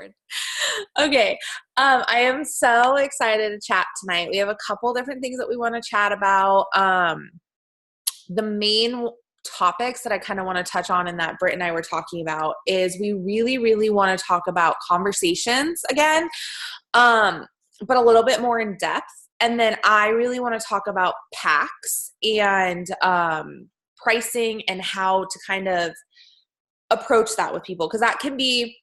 board. Okay. I am so excited to chat tonight. We have a couple different things that we want to chat about. The main topics that I kind of want to touch on and that Britt and I were talking about is we really, really want to talk about conversations again, but a little bit more in depth. And then I really want to talk about packs and pricing and how to kind of approach that with people, because that can be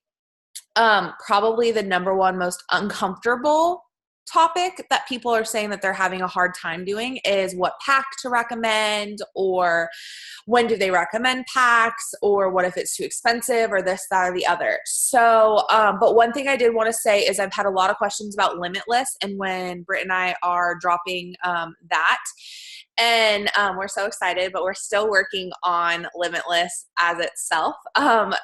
probably the number one most uncomfortable topic that people are saying that they're having a hard time doing is what pack to recommend, or when do they recommend packs, or what if it's too expensive, or this, that, or the other. So, but one thing I did want to say is I've had a lot of questions about Limitless and when Britt and I are dropping that. And we're so excited, but we're still working on Limitless as itself.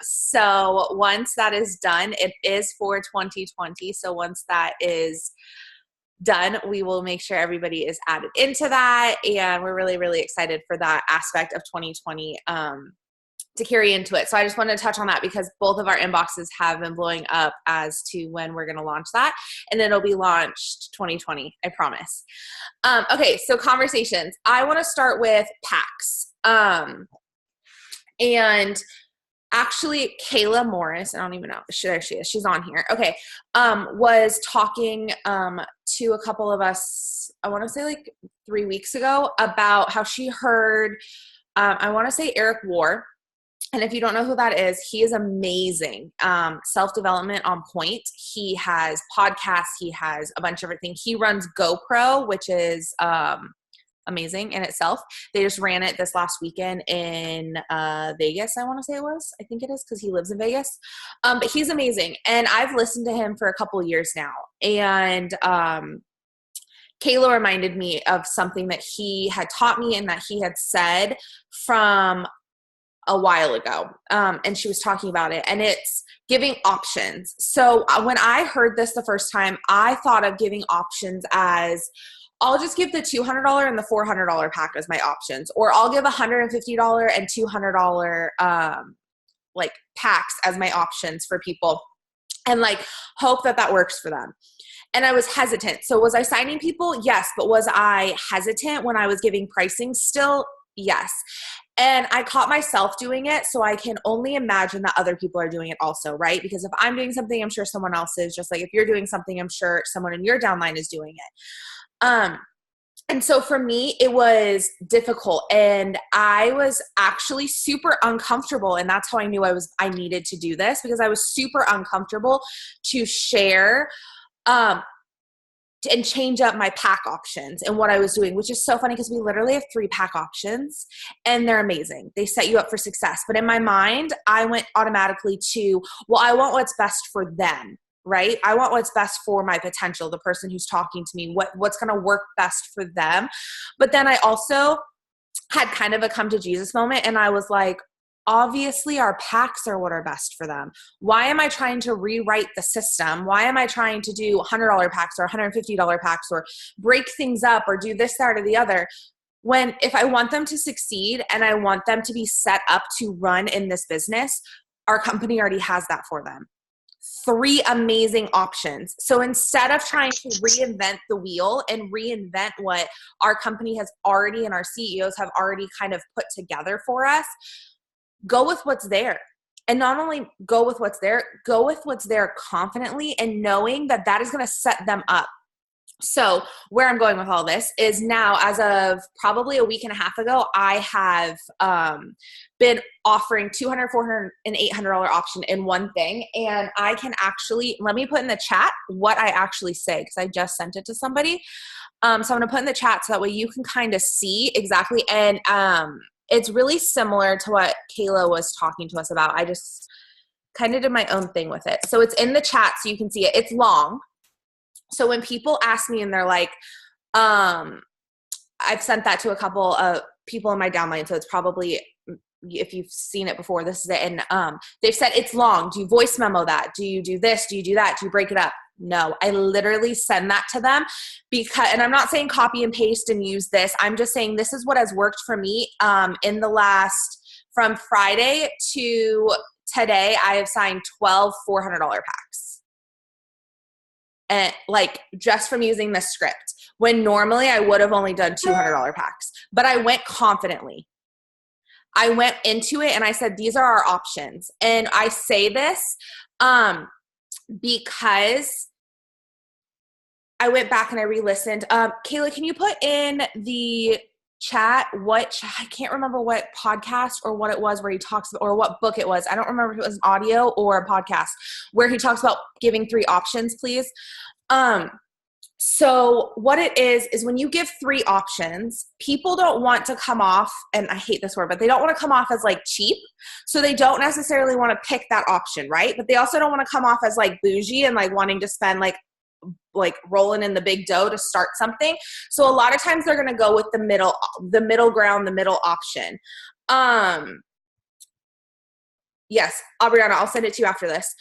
So once that is done, it is for 2020. So once that is done, we will make sure everybody is added into that. And we're really, really excited for that aspect of 2020 to carry into it. So I just wanted to touch on that because both of our inboxes have been blowing up as to when we're going to launch that. And it'll be launched 2020, I promise. Okay, so conversations. I want to start with packs. And actually, Kayla Morris, I don't even know. There she is. She's on here. Okay. Was talking to a couple of us, I want to say like 3 weeks ago, about how she heard, I want to say Eric War. And if you don't know who that is, he is amazing. Self-development on point. He has podcasts. He has a bunch of everything. He runs GoPro, which is amazing in itself. They just ran it this last weekend in Vegas, I want to say it was. I think it is because he lives in Vegas. But he's amazing. And I've listened to him for a couple of years now. And Kayla reminded me of something that he had taught me and that he had said from a while ago. And she was talking about it, and it's giving options. So when I heard this the first time, I thought of giving options as, I'll just give the $200 and the $400 pack as my options, or I'll give $150 and $200 like packs as my options for people, and like hope that that works for them. And I was hesitant. So was I signing people? Yes. But was I hesitant when I was giving pricing? Still, yes. And I caught myself doing it, so I can only imagine that other people are doing it also, right? Because if I'm doing something, I'm sure someone else is. Just like if you're doing something, I'm sure someone in your downline is doing it. And so for me, it was difficult, and I was actually super uncomfortable. And that's how I knew I needed to do this, because I was super uncomfortable to share, and change up my pack options and what I was doing, which is so funny because we literally have 3 pack options and they're amazing. They set you up for success. But in my mind, I went automatically to, well, I want what's best for them, right? I want what's best for my potential, the person who's talking to me, what's going to work best for them. But then I also had kind of a come to Jesus moment, and I was like, obviously our packs are what are best for them. Why am I trying to rewrite the system? Why am I trying to do $100 packs or $150 packs or break things up or do this, that, or the other? When if I want them to succeed and I want them to be set up to run in this business, our company already has that for them. 3 amazing options. So instead of trying to reinvent the wheel and reinvent what our company has already and our CEOs have already kind of put together for us, go with what's there. And not only go with what's there confidently, and knowing that that is going to set them up. So where I'm going with all this is now, as of probably a week and a half ago, I have been offering $200, $400, and $800 option in one thing. And I can actually, let me put in the chat what I actually say, because I just sent it to somebody. So I'm going to put in the chat so that way you can kind of see exactly. And it's really similar to what Kayla was talking to us about. I just kind of did my own thing with it. So it's in the chat so you can see it. It's long. So when people ask me and they're like, I've sent that to a couple of people in my downline. So it's probably, if you've seen it before, this is it. And they've said it's long. Do you voice memo that? Do you do this? Do you do that? Do you break it up? No, I literally send that to them because, and I'm not saying copy and paste and use this. I'm just saying this is what has worked for me. In the last, from Friday to today, I have signed 12 $400 packs. and like just from using the script, when normally I would have only done $200 packs, but I went confidently. I went into it and I said, these are our options. And I say this because I went back and I re-listened. Kayla, can you put in the chat I can't remember what podcast or what it was where he talks about, or what book it was. I don't remember if it was an audio or a podcast where he talks about giving 3 options, please. So what it is when you give 3 options, people don't want to come off, and I hate this word, but they don't want to come off as like cheap. So they don't necessarily want to pick that option, right? But they also don't want to come off as like bougie and like wanting to spend like rolling in the big dough to start something. So a lot of times they're going to go with the middle ground, the middle option. Yes, Aubriana, I'll send it to you after this.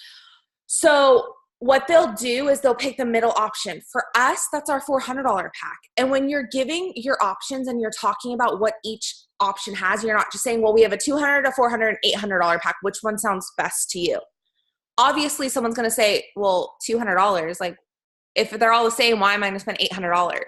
So what they'll do is they'll pick the middle option. For us, that's our $400 pack. And when you're giving your options and you're talking about what each option has, you're not just saying, well, we have a $200, a $400, and $800 pack. Which one sounds best to you? Obviously, someone's going to say, well, $200. Like, if they're all the same, why am I going to spend $800?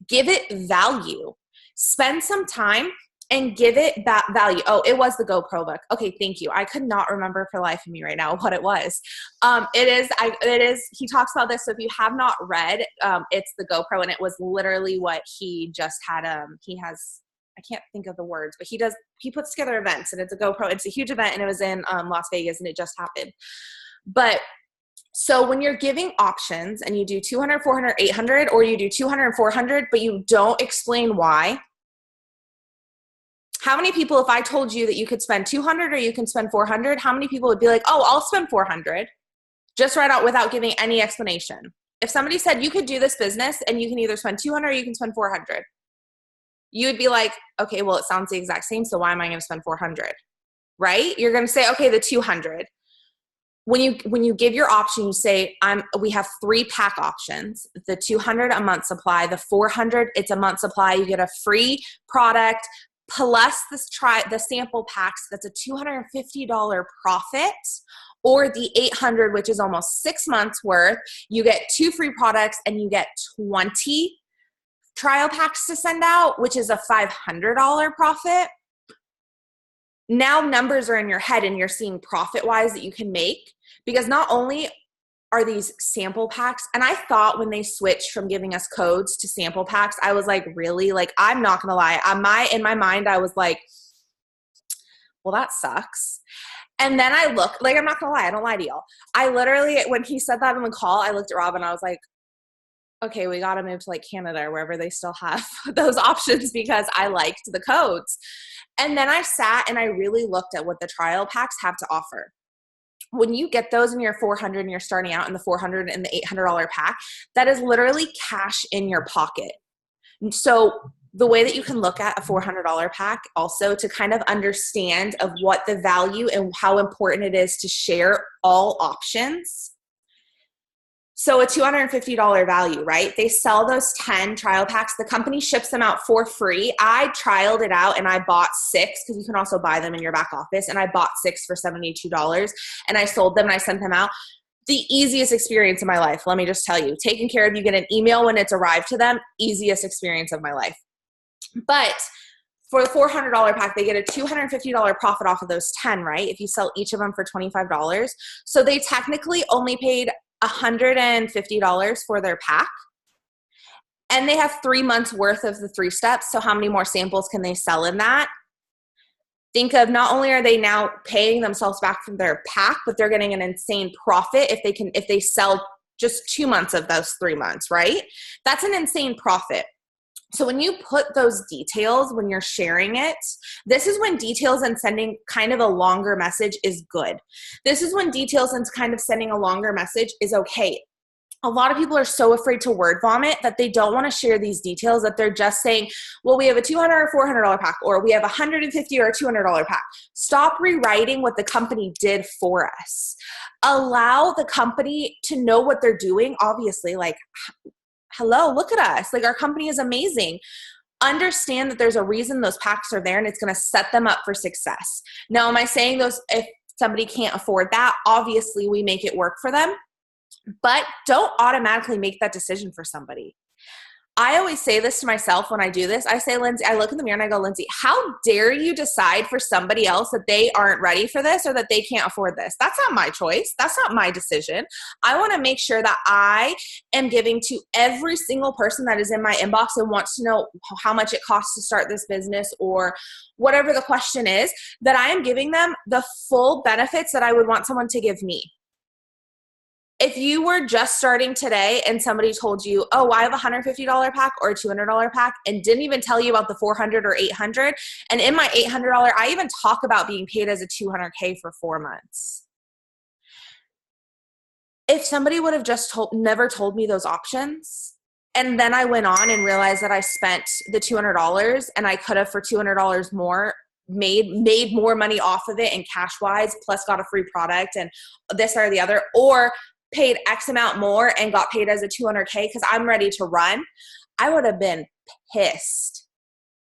Give it value. Spend some time and give it that value. Oh, it was the GoPro book. Okay, thank you. I could not remember for the life of me right now what it was. It is, he talks about this. So if you have not read, it's the GoPro, and it was literally what he just had. He has, I can't think of the words, but he puts together events, and it's a GoPro. It's a huge event, and it was in Las Vegas, and it just happened. But so when you're giving options and you do 200, 400, 800, or you do 200 and 400, but you don't explain why, how many people, if I told you that you could spend 200 or you can spend 400, how many people would be like, oh, I'll spend 400 just right out without giving any explanation? If somebody said you could do this business and you can either spend 200 or you can spend 400, you would be like, okay, well, it sounds the exact same. So why am I going to spend 400? Right? You're going to say, okay, the 200. When you give your option, you say, we have 3 pack options. The 200, a month supply. The 400, it's a month supply. You get a free product plus the sample packs. That's a $250 profit. Or the 800, which is almost 6 months worth. You get 2 free products and you get 20 trial packs to send out, which is a $500 profit. Now numbers are in your head and you're seeing profit-wise that you can make, because not only are these sample packs, and I thought when they switched from giving us codes to sample packs, I was like, really? Like, I'm not going to lie. In my mind, I was like, well, that sucks. And then I looked, like, I'm not going to lie. I don't lie to y'all. I literally, when he said that on the call, I looked at Rob and I was like, okay, we got to move to like Canada or wherever they still have those options, because I liked the codes. And then I sat and I really looked at what the trial packs have to offer. When you get those in your 400 and you're starting out in the 400 and the $800 pack, that is literally cash in your pocket. So the way that you can look at a $400 pack also to kind of understand of what the value and how important it is to share all options. So a $250 value, right? They sell those 10 trial packs. The company ships them out for free. I trialed it out and I bought 6, because you can also buy them in your back office. And I bought 6 for $72 and I sold them and I sent them out. The easiest experience of my life. Let me just tell you, taken care of. You get an email when it's arrived to them. Easiest experience of my life. But for the $400 pack, they get a $250 profit off of those 10, right? If you sell each of them for $25. So they technically only paid $150 for their pack, and they have 3 months worth of the 3 steps. So how many more samples can they sell in that? Think of, not only are they now paying themselves back from their pack, but they're getting an insane profit if they sell just 2 months of those 3 months, right? That's an insane profit. So when you put those details, when you're sharing it, this is when details and sending kind of a longer message is good. This is when details and kind of sending a longer message is okay. A lot of people are so afraid to word vomit that they don't want to share these details, that they're just saying, well, we have a $200 or $400 pack, or we have a $150 or a $200 pack. Stop rewriting what the company did for us. Allow the company to know what they're doing. Obviously, like, hello, look at us. Like, our company is amazing. Understand that there's a reason those packs are there, and it's going to set them up for success. Now, am I saying those, if somebody can't afford that, obviously we make it work for them. but don't automatically make that decision for somebody. I always say this to myself when I do this. I say, Lindsay, I look in the mirror and I go, Lindsay, how dare you decide for somebody else that they aren't ready for this or that they can't afford this? That's not my choice. That's not my decision. I want to make sure that I am giving to every single person that is in my inbox and wants to know how much it costs to start this business or whatever the question is, that I am giving them the full benefits that I would want someone to give me. If you were just starting today and somebody told you, oh, I have a $150 pack or a $200 pack and didn't even tell you about the $400 or $800, and in my $800, I even talk about being paid as a $200K for 4 months. If somebody would have just never told me those options, and then I went on and realized that I spent the $200 and I could have for $200 more made more money off of it and cash wise, plus got a free product and this or the other, or paid X amount more and got paid as a $200K because I'm ready to run, I would have been pissed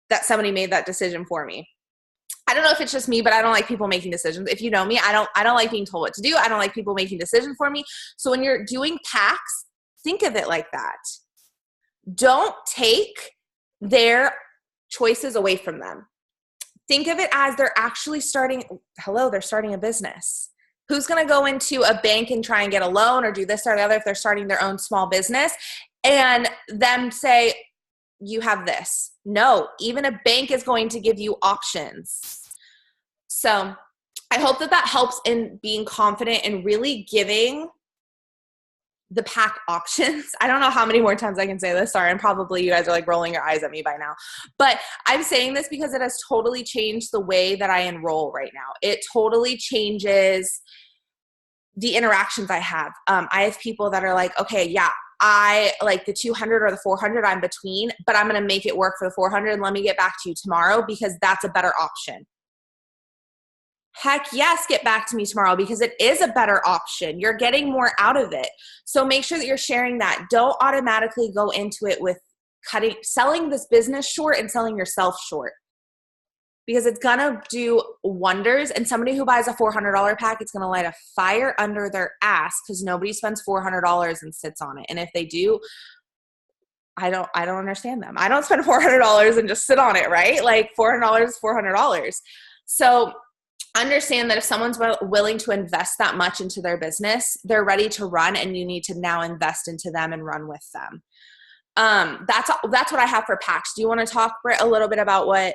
that somebody made that decision for me. I don't know if it's just me, but I don't like people making decisions. If you know me, I don't like being told what to do. I don't like people making decisions for me. So when you're doing packs, think of it like that. Don't take their choices away from them. Think of it as they're actually they're starting a business. Who's going to go into a bank and try and get a loan or do this or the other if they're starting their own small business and them say, you have this? No, even a bank is going to give you options. So I hope that helps in being confident and really giving the pack options. I don't know how many more times I can say this. Sorry, and probably you guys are like rolling your eyes at me by now. But I'm saying this because it has totally changed the way that I enroll right now. It totally changes the interactions I have. I have people that are like, okay, yeah, I like the 200 or the 400, I'm between, but I'm going to make it work for the 400 and let me get back to you tomorrow because that's a better option. Heck yes, get back to me tomorrow because it is a better option. You're getting more out of it. So make sure that you're sharing that. Don't automatically go into it with selling this business short and selling yourself short because it's going to do wonders. And somebody who buys a $400 pack, it's going to light a fire under their ass because nobody spends $400 and sits on it. And if they do, I don't understand them. I don't spend $400 and just sit on it, right? Like $400 is $400. So understand that if someone's willing to invest that much into their business, they're ready to run and you need to now invest into them and run with them. That's what I have for packs. Do you want to talk, Britt, a little bit about what?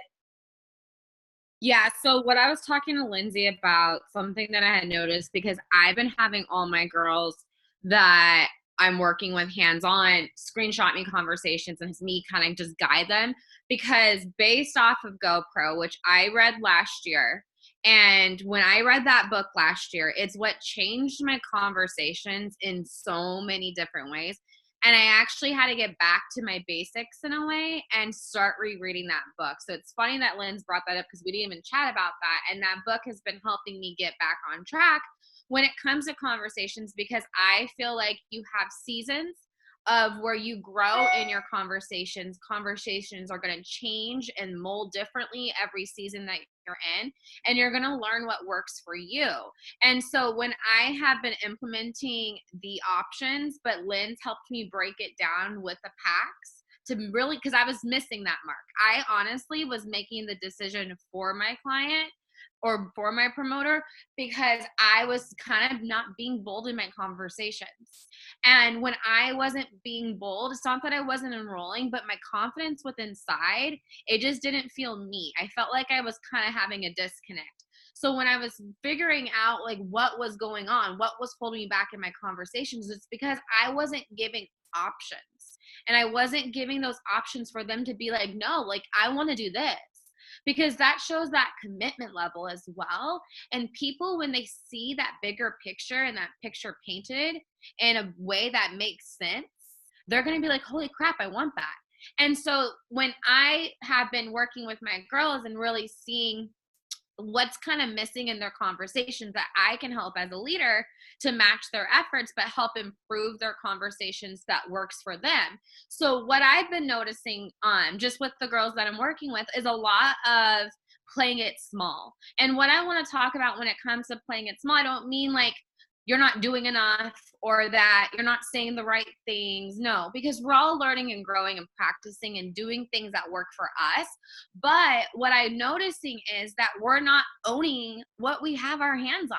Yeah. So what I was talking to Lindsay about, something that I had noticed, because I've been having all my girls that I'm working with hands-on screenshot me conversations and me kind of just guide them, because based off of GoPro, which I read last year, and when I read that book last year, it's what changed my conversations in so many different ways. And I actually had to get back to my basics in a way and start rereading that book. So it's funny that Lynn's brought that up because we didn't even chat about that. And that book has been helping me get back on track when it comes to conversations, because I feel like you have seasons of where you grow in your conversations. Conversations are going to change and mold differently every season that you're in, and you're going to learn what works for you. And so when I have been implementing the options, but Lynn's helped me break it down with the packs to really, because I was missing that mark. I honestly was making the decision for my client or for my promoter because I was kind of not being bold in my conversations. And when I wasn't being bold, it's not that I wasn't enrolling, but my confidence within inside, it just didn't feel me. I felt like I was kind of having a disconnect. So when I was figuring out like what was going on, what was holding me back in my conversations, it's because I wasn't giving options. And I wasn't giving those options for them to be like, no, like I want to do this. Because that shows that commitment level as well. And people, when they see that bigger picture and that picture painted in a way that makes sense, they're going to be like, holy crap, I want that. And so when I have been working with my girls and really seeing what's kind of missing in their conversations, that I can help as a leader to match their efforts, but help improve their conversations that works for them. So what I've been noticing just with the girls that I'm working with is a lot of playing it small. And what I want to talk about when it comes to playing it small, I don't mean like you're not doing enough or that you're not saying the right things. No, because we're all learning and growing and practicing and doing things that work for us. But what I'm noticing is that we're not owning what we have our hands on.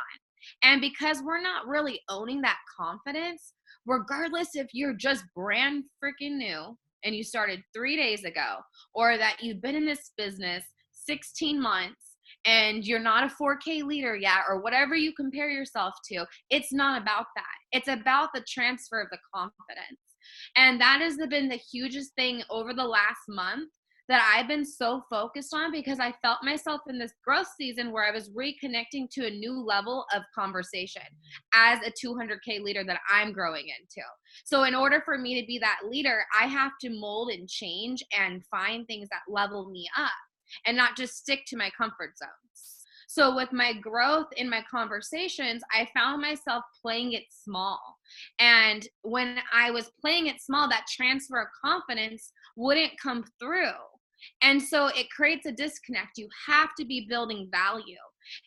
And because we're not really owning that confidence, regardless if you're just brand freaking new and you started 3 days ago, or that you've been in this business 16 months and you're not a 4K leader yet, or whatever you compare yourself to, it's not about that. It's about the transfer of the confidence. And that has been the hugest thing over the last month that I've been so focused on, because I felt myself in this growth season where I was reconnecting to a new level of conversation as a 200K leader that I'm growing into. So in order for me to be that leader, I have to mold and change and find things that level me up and not just stick to my comfort zones. So with my growth in my conversations, I found myself playing it small. And when I was playing it small, that transfer of confidence wouldn't come through. And so it creates a disconnect. You have to be building value.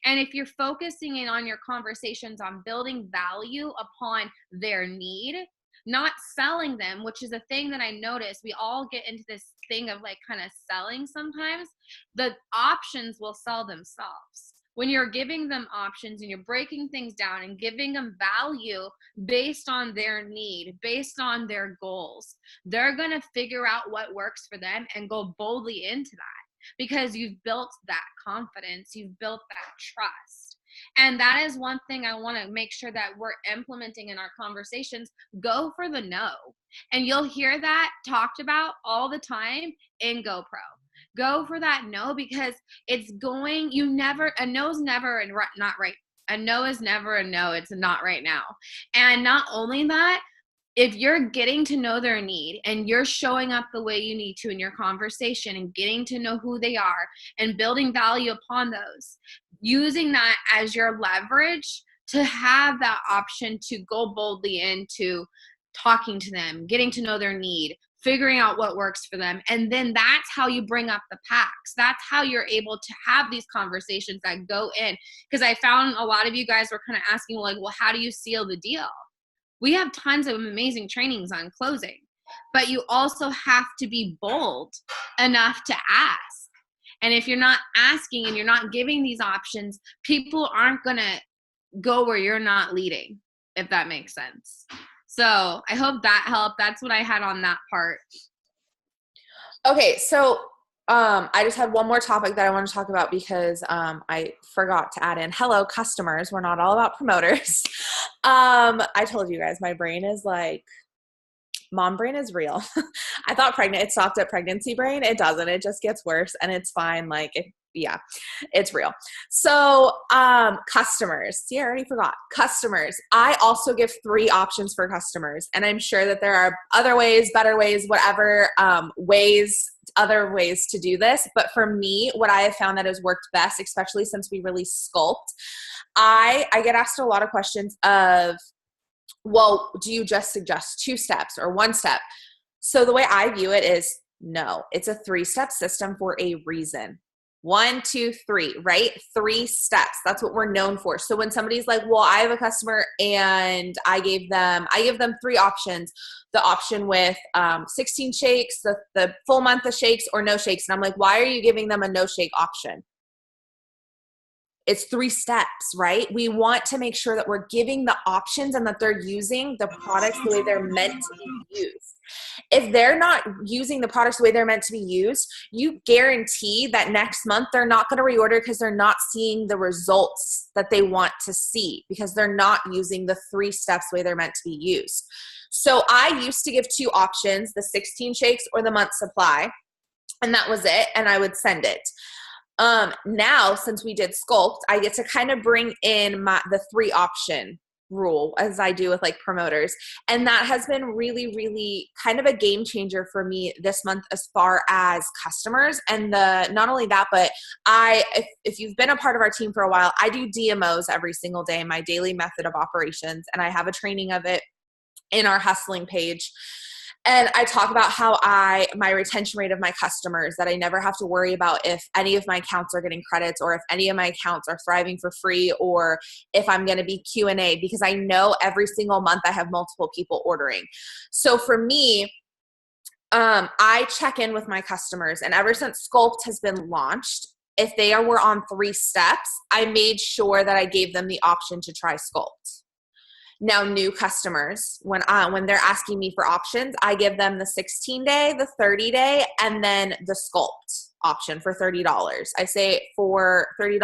And if you're focusing in on your conversations on building value upon their need, not selling them, which is a thing that I notice. We all get into this thing of like kind of selling sometimes. The options will sell themselves. When you're giving them options and you're breaking things down and giving them value based on their need, based on their goals, they're going to figure out what works for them and go boldly into that, because you've built that confidence, you've built that trust. And that is one thing I want to make sure that we're implementing in our conversations. Go for the no. And you'll hear that talked about all the time in GoPro. Go for that no, because it's going, a no's never and not right. A no is never a no. It's not right now. And not only that, if you're getting to know their need and you're showing up the way you need to in your conversation and getting to know who they are and building value upon those, using that as your leverage to have that option to go boldly into talking to them, getting to know their need, figuring out what works for them. And then that's how you bring up the packs. That's how you're able to have these conversations that go in. Because I found a lot of you guys were kind of asking, like, well, how do you seal the deal? We have tons of amazing trainings on closing, but you also have to be bold enough to ask. And if you're not asking and you're not giving these options, people aren't going to go where you're not leading, if that makes sense. So I hope that helped. That's what I had on that part. Okay, so I just had one more topic that I want to talk about because I forgot to add in. Hello, customers. We're not all about promoters. I told you guys, my brain is like, mom brain is real. I thought it stopped at pregnancy brain. It doesn't. It just gets worse, and it's fine. Like, it's real. So customers. See, I already forgot. Customers. I also give 3 options for customers, and I'm sure that there are other ways, better ways, whatever other ways to do this. But for me, what I have found that has worked best, especially since we released Sculpt, I get asked a lot of questions of, well, do you just suggest 2 steps or 1 step? So the way I view it is, no, it's a 3-step system for a reason. 1, 2, 3, right? 3 steps. That's what we're known for. So when somebody's like, well, I have a customer and I give them 3 options. The option with 16 shakes, the full month of shakes, or no shakes. And I'm like, why are you giving them a no shake option? It's 3 steps, right? We want to make sure that we're giving the options and that they're using the products the way they're meant to be used. If they're not using the products the way they're meant to be used, you guarantee that next month they're not going to reorder because they're not seeing the results that they want to see, because they're not using the 3 steps the way they're meant to be used. So I used to give 2 options, the 16 shakes or the month supply, and that was it, and I would send it. Now, since we did Sculpt, I get to kind of bring in the 3 option rule, as I do with like promoters. And that has been really, really kind of a game changer for me this month as far as customers. And not only that, but if you've been a part of our team for a while, I do DMOs every single day, my daily method of operations. And I have a training of it in our hustling page. And I talk about how my retention rate of my customers, that I never have to worry about if any of my accounts are getting credits or if any of my accounts are thriving for free or if I'm going to be Q&A, because I know every single month I have multiple people ordering. So for me, I check in with my customers, and ever since Sculpt has been launched, if they were on 3 steps, I made sure that I gave them the option to try Sculpt. Now, new customers, when they're asking me for options, I give them the 16-day, the 30-day, and then the Sculpt option for $30. I say for $30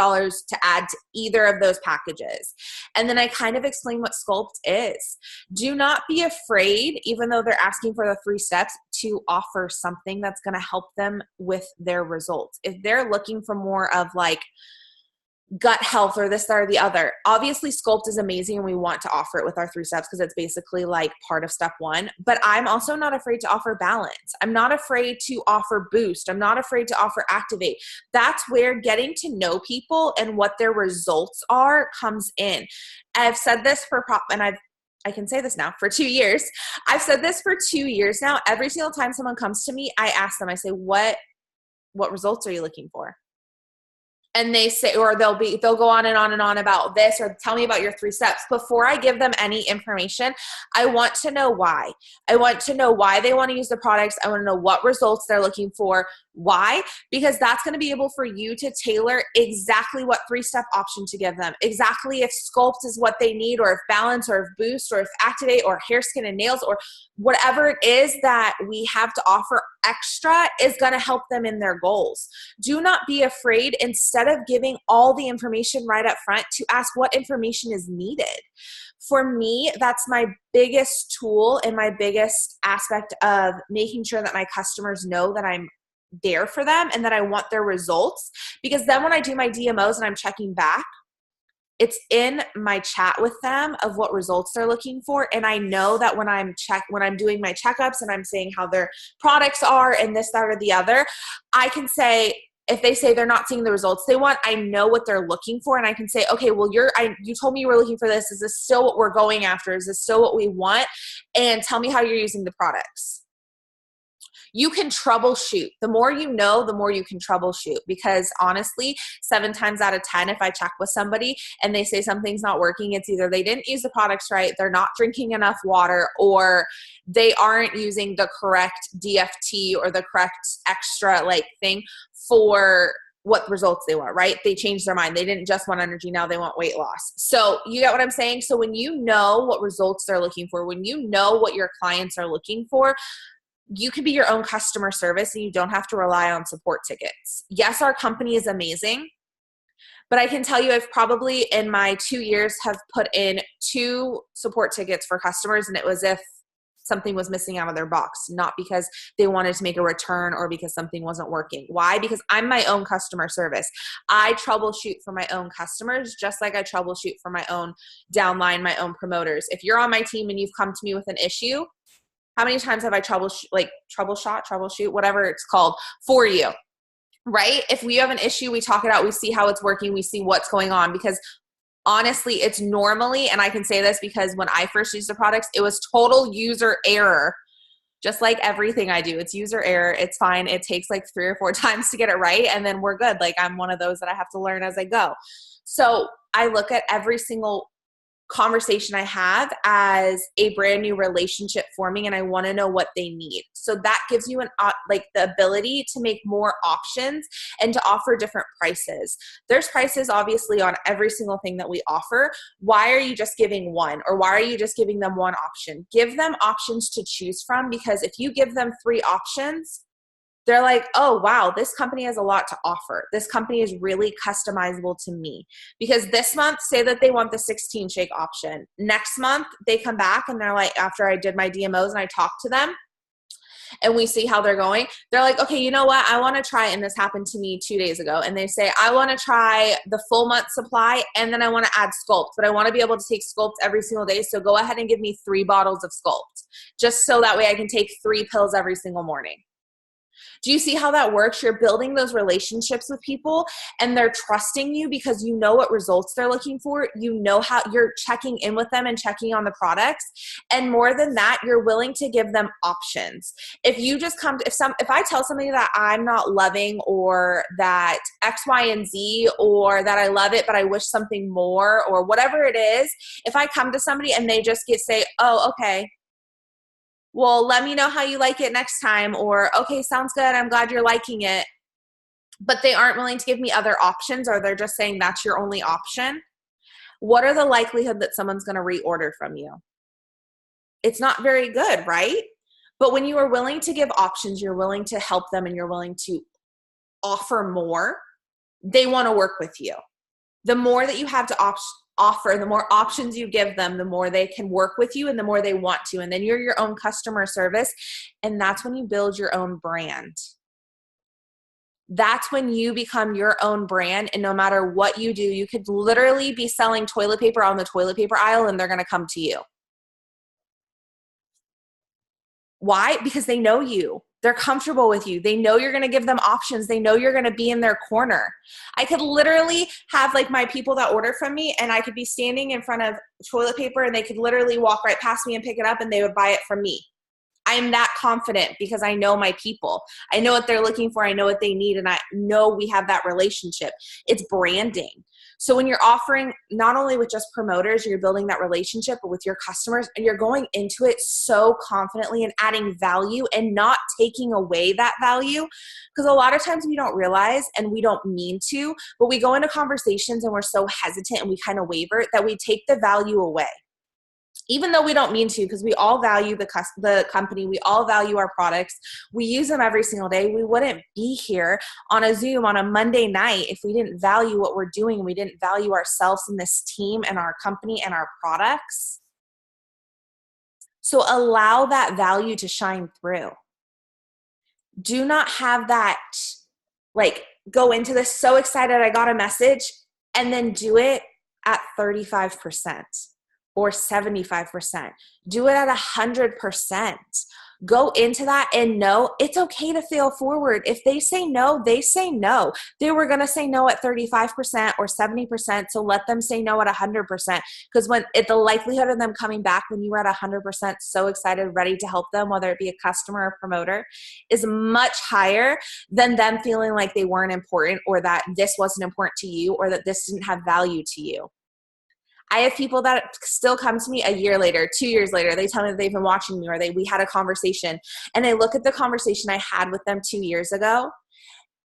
to add to either of those packages. And then I kind of explain what Sculpt is. Do not be afraid, even though they're asking for the 3 steps, to offer something that's going to help them with their results. If they're looking for more of like gut health or this, that, or the other, obviously Sculpt is amazing and we want to offer it with our 3 steps because it's basically like part of step 1. But I'm also not afraid to offer balance. I'm not afraid to offer boost. I'm not afraid to offer activate. That's where getting to know people and what their results are comes in. I've said this and I can say this now for 2 years. I've said this for 2 years now. Every single time someone comes to me, I ask them, I say, what results are you looking for? And they say, or they'll go on and on and on about this, or tell me about your 3 steps. Before I give them any information, I want to know why. I want to know why they want to use the products. I want to know what results they're looking for. Why? Because that's going to be able for you to tailor exactly what 3-step option to give them. Exactly if Sculpt is what they need, or if balance, or if boost, or if activate, or hair, skin, and nails, or whatever it is that we have to offer extra is going to help them in their goals. Do not be afraid, instead of giving all the information right up front, to ask what information is needed. For me, that's my biggest tool and my biggest aspect of making sure that my customers know that I'm there for them and that I want their results. Because then when I do my DMOs and I'm checking back, it's in my chat with them of what results they're looking for. And I know that when I'm doing my checkups and I'm saying how their products are and this, that, or the other, I can say, if they say they're not seeing the results they want, I know what they're looking for. And I can say, okay, well, you told me you were looking for this. Is this still what we're going after? Is this still what we want? And tell me how you're using the products. You can troubleshoot. The more you know, the more you can troubleshoot, because honestly, 7 times out of 10, if I check with somebody and they say something's not working, it's either they didn't use the products right, they're not drinking enough water, or they aren't using the correct DFT or the correct extra thing for what results they want, right? They changed their mind. They didn't just want energy. Now they want weight loss. So you get what I'm saying? So when you know what results they're looking for, when you know what your clients are looking for, you can be your own customer service and you don't have to rely on support tickets. Yes, our company is amazing, but I can tell you I've probably in my 2 years have put in 2 support tickets for customers, and it was if something was missing out of their box, not because they wanted to make a return or because something wasn't working. Why? Because I'm my own customer service. I troubleshoot for my own customers, just like I troubleshoot for my own downline, my own promoters. If you're on my team and you've come to me with an issue, how many times have I troubleshoot, whatever it's called, for you, right? If we have an issue, we talk it out, we see how it's working, we see what's going on, because honestly, it's normally, and I can say this because when I first used the products, it was total user error. Just like everything I do, it's user error. It's fine. It takes 3 or 4 times to get it right, and then we're good. I'm one of those that I have to learn as I go. So I look at every single conversation I have as a brand new relationship forming, and I want to know what they need. So that gives you the ability to make more options and to offer different prices. There's prices obviously on every single thing that we offer. Why are you just giving one, or why are you just giving them one option? Give them options to choose from, because if you give them 3 options, they're like, oh, wow, this company has a lot to offer. This company is really customizable to me. Because this month, say that they want the 16 shake option. Next month, they come back and they're like, after I did my DMOs and I talked to them and we see how they're going, they're like, okay, you know what? I want to try, and this happened to me 2 days ago. And they say, I want to try the full month supply, and then I want to add Sculpt, but I want to be able to take Sculpt every single day. So go ahead and give me 3 bottles of Sculpt, just so that way I can take 3 pills every single morning. Do you see how that works? You're building those relationships with people and they're trusting you because you know what results they're looking for. You know how you're checking in with them and checking on the products. And more than that, you're willing to give them options. If you just come, if I tell somebody that I'm not loving or that X, Y, and Z, or that I love it, but I wish something more or whatever it is, if I come to somebody and they just say, oh, okay, well, let me know how you like it next time, or okay, sounds good, I'm glad you're liking it, but they aren't willing to give me other options, or they're just saying that's your only option, what are the likelihood that someone's going to reorder from you? It's not very good, right? But when you are willing to give options, you're willing to help them, and you're willing to offer more, they want to work with you. The more that you have to offer, the more options you give them, the more they can work with you and the more they want to. And then you're your own customer service. And that's when you build your own brand. That's when you become your own brand. And no matter what you do, you could literally be selling toilet paper on the toilet paper aisle and they're going to come to you. Why? Because they know you. They're comfortable with you. They know you're going to give them options. They know you're going to be in their corner. I could literally have like my people that order from me, and I could be standing in front of toilet paper and they could literally walk right past me and pick it up and they would buy it from me. I am that confident because I know my people. I know what they're looking for. I know what they need. And I know we have that relationship. It's branding. So when you're offering, not only with just promoters, you're building that relationship, but with your customers, and you're going into it so confidently and adding value and not taking away that value. Because a lot of times we don't realize, and we don't mean to, but we go into conversations and we're so hesitant and we kind of waver that we take the value away. Even though we don't mean to, because we all value the company, we all value our products, we use them every single day. We wouldn't be here on a Zoom on a Monday night if we didn't value what we're doing and we didn't value ourselves and this team and our company and our products. So allow that value to shine through. Do not have that, like, go into this so excited I got a message and then do it at 35%. Or 75%. Do it at 100%. Go into that and know it's okay to fail forward. If they say no, they say no. They were going to say no at 35% or 70%, so let them say no at 100%. Because the likelihood of them coming back when you were at 100% so excited, ready to help them, whether it be a customer or promoter, is much higher than them feeling like they weren't important, or that this wasn't important to you, or that this didn't have value to you. I have people that still come to me a year later, 2 years later. They tell me that they've been watching me, or we had a conversation, and I look at the conversation I had with them 2 years ago,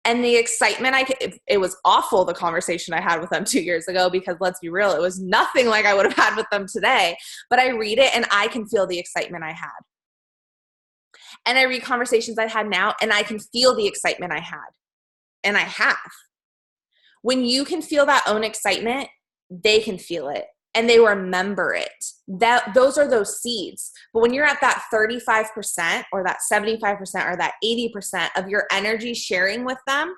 and the excitement it was awful, the conversation I had with them 2 years ago, because let's be real, it was nothing like I would have had with them today. But I read it and I can feel the excitement I had. And I read conversations I had now and I can feel the excitement I had. And I have. When you can feel that own excitement, they can feel it and they remember it. Those are those seeds. But when you're at that 35% or that 75% or that 80% of your energy sharing with them,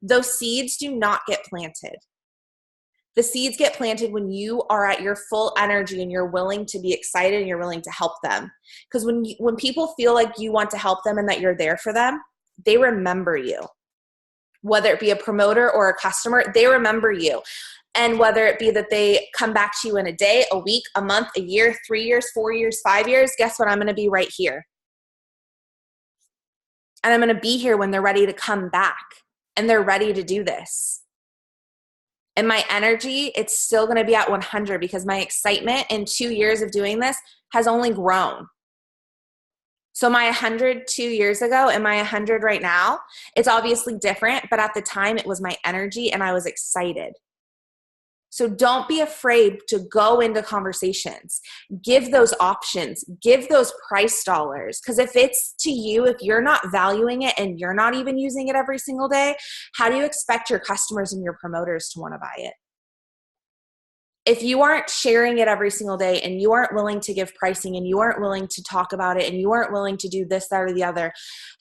those seeds do not get planted. The seeds get planted when you are at your full energy and you're willing to be excited and you're willing to help them. Because when people feel like you want to help them and that you're there for them, they remember you. Whether it be a promoter or a customer, they remember you. And whether it be that they come back to you in a day, a week, a month, a year, 3 years, 4 years, 5 years, guess what? I'm going to be right here. And I'm going to be here when they're ready to come back and they're ready to do this. And my energy, it's still going to be at 100 because my excitement in 2 years of doing this has only grown. So my 100 2 years ago and my 100 right now, it's obviously different, but at the time it was my energy and I was excited. So don't be afraid to go into conversations. Give those options. Give those price dollars. Because if it's to you, if you're not valuing it and you're not even using it every single day, how do you expect your customers and your promoters to want to buy it? If you aren't sharing it every single day and you aren't willing to give pricing and you aren't willing to talk about it and you aren't willing to do this, that, or the other,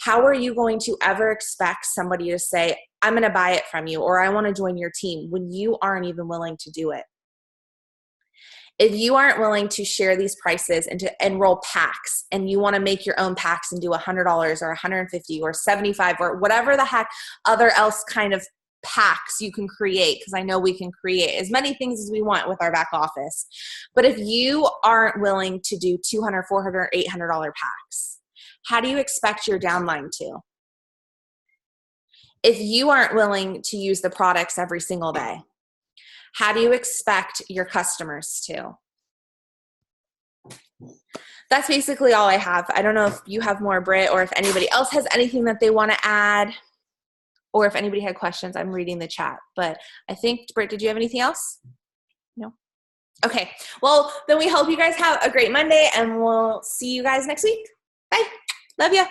how are you going to ever expect somebody to say, I'm going to buy it from you or I want to join your team when you aren't even willing to do it? If you aren't willing to share these prices and to enroll packs, and you want to make your own packs and do $100 or $150 or $75 or whatever the heck other else kind of packs you can create, because I know we can create as many things as we want with our back office. But if you aren't willing to do $200, $400, $800 packs, how do you expect your downline to? If you aren't willing to use the products every single day, how do you expect your customers to? That's basically all I have. I don't know if you have more, Britt, or if anybody else has anything that they want to add, or if anybody had questions. I'm reading the chat. But I think, Britt, did you have anything else? No? Okay. Well, then we hope you guys have a great Monday, and we'll see you guys next week. Bye. Love ya.